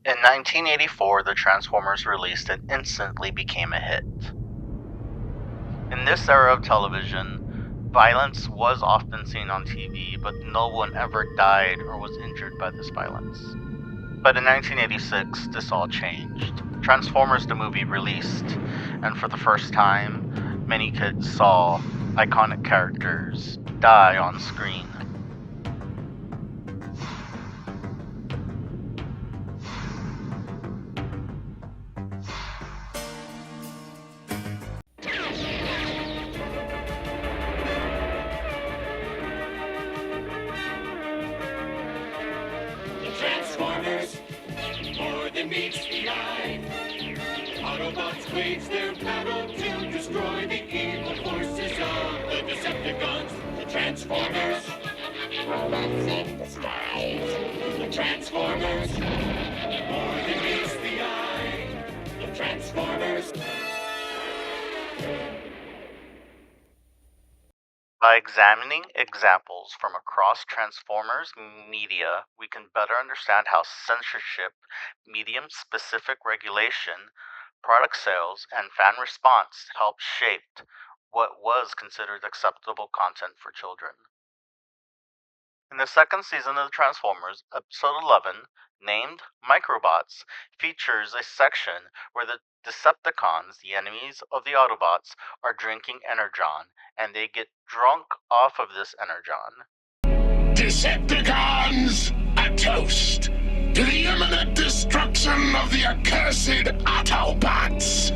In 1984, the Transformers released and instantly became a hit. In this era of television, violence was often seen on TV, but no one ever died or was injured by this violence. But in 1986, this all changed. Transformers the movie released, and for the first time, many kids saw iconic characters die on screen. Transformers, more than meets the eye. Autobots wage their battle to destroy the evil forces of the Decepticons. The Transformers, robots in disguise. The Transformers, more than meets the eye. The Transformers. By examining examples from across Transformers media, we can better understand how censorship, medium-specific regulation, product sales, and fan response helped shape what was considered acceptable content for children. In the second season of the Transformers, episode 11, named Microbots, features a section where the Decepticons, the enemies of the Autobots, are drinking Energon, and they get drunk off of this Energon. Decepticons, a toast to the imminent destruction of the accursed Autobots.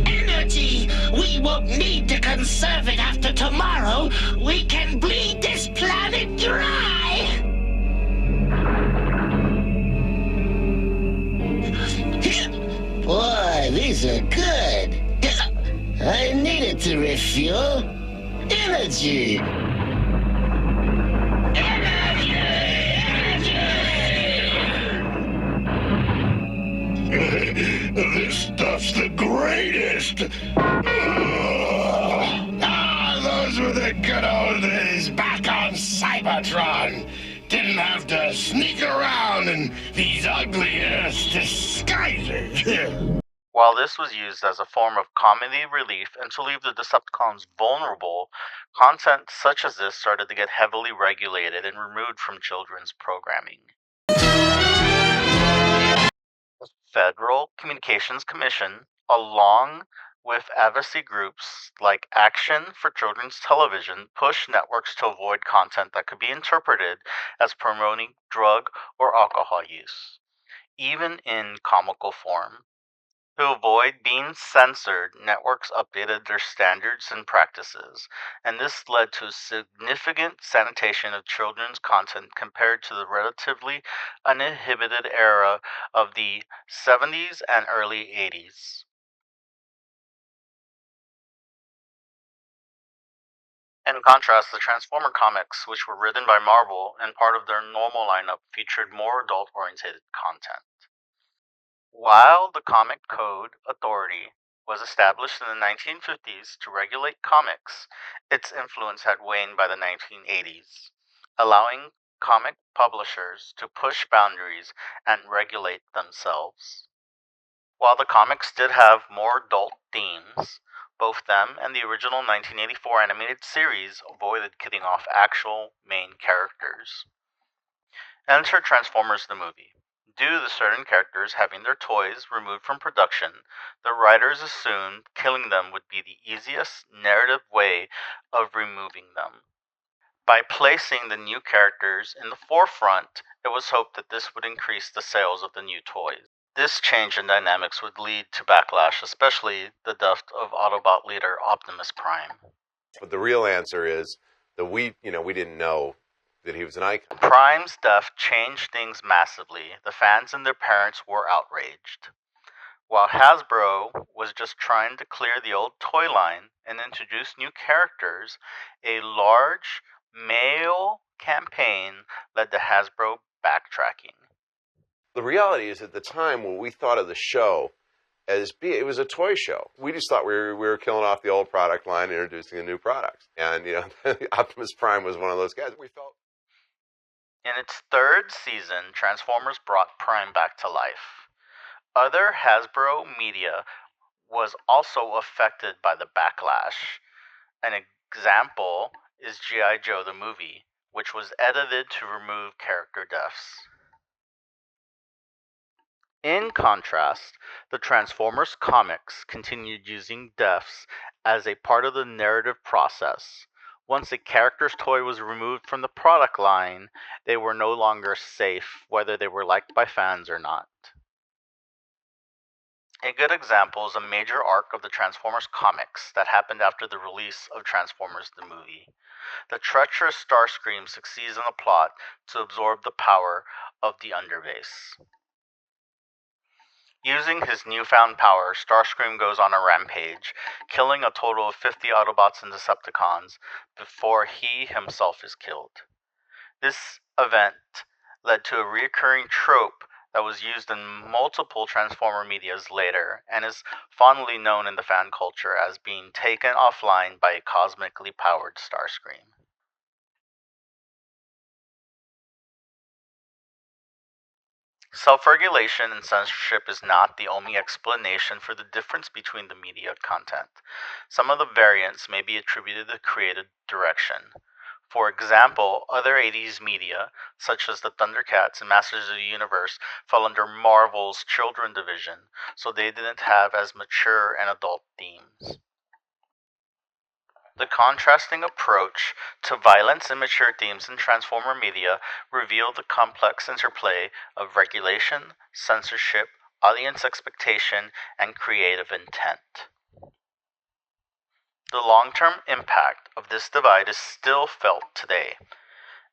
Energy! We won't need to conserve it after tomorrow. We can bleed this planet dry! Boy, these are good. I needed to refuel. Energy! This stuff's the greatest! Those were the good old days back on Cybertron. Didn't have to sneak around in these ugly-ass disguises. While this was used as a form of comedy relief and to leave the Decepticons vulnerable, content such as this started to get heavily regulated and removed from children's programming. The Federal Communications Commission, along with advocacy groups like Action for Children's Television, pushed networks to avoid content that could be interpreted as promoting drug or alcohol use, even in comical form. To avoid being censored, networks updated their standards and practices, and this led to significant sanitation of children's content compared to the relatively uninhibited era of the 70s and early 80s. In contrast, the Transformer comics, which were written by Marvel and part of their normal lineup, featured more adult-oriented content. While the Comic Code Authority was established in the 1950s to regulate comics, its influence had waned by the 1980s, allowing comic publishers to push boundaries and regulate themselves. While the comics did have more adult themes, both them and the original 1984 animated series avoided killing off actual main characters. Enter Transformers the movie. Due to certain characters having their toys removed from production, the writers assumed killing them would be the easiest narrative way of removing them. By placing the new characters in the forefront, it was hoped that this would increase the sales of the new toys. This change in dynamics would lead to backlash, especially the death of Autobot leader Optimus Prime. But the real answer is that we didn't know that he was an icon. Prime's death changed things massively. The fans and their parents were outraged. While Hasbro was just trying to clear the old toy line and introduce new characters, a large mail campaign led to Hasbro backtracking. The reality is, at the time when we thought of the show as it was a toy show, we just thought we were killing off the old product line and introducing a new product. And Optimus Prime was one of those guys. We felt. In its third season, Transformers brought Prime back to life. Other Hasbro media was also affected by the backlash. An example is G.I. Joe the movie, which was edited to remove character deaths. In contrast, the Transformers comics continued using deaths as a part of the narrative process. Once a character's toy was removed from the product line, they were no longer safe, whether they were liked by fans or not. A good example is a major arc of the Transformers comics that happened after the release of Transformers the movie. The treacherous Starscream succeeds in the plot to absorb the power of the Underbase. Using his newfound power, Starscream goes on a rampage, killing a total of 50 Autobots and Decepticons before he himself is killed. This event led to a recurring trope that was used in multiple Transformer medias later, and is fondly known in the fan culture as being taken offline by a cosmically powered Starscream. Self-regulation and censorship is not the only explanation for the difference between the media content. Some of the variants may be attributed to creative direction. For example, other 80s media, such as the Thundercats and Masters of the Universe, fell under Marvel's Children division, so they didn't have as mature and adult themes. The contrasting approach to violence and mature themes in Transformer media revealed the complex interplay of regulation, censorship, audience expectation, and creative intent. The long-term impact of this divide is still felt today,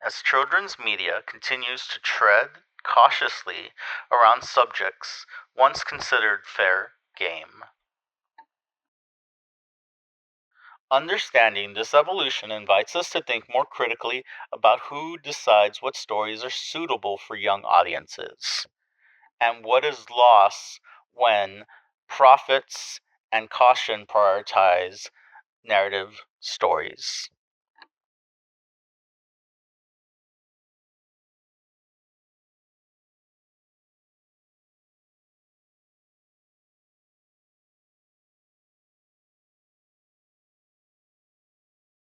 as children's media continues to tread cautiously around subjects once considered fair game. Understanding this evolution invites us to think more critically about who decides what stories are suitable for young audiences, and what is lost when profits and caution prioritize narrative stories.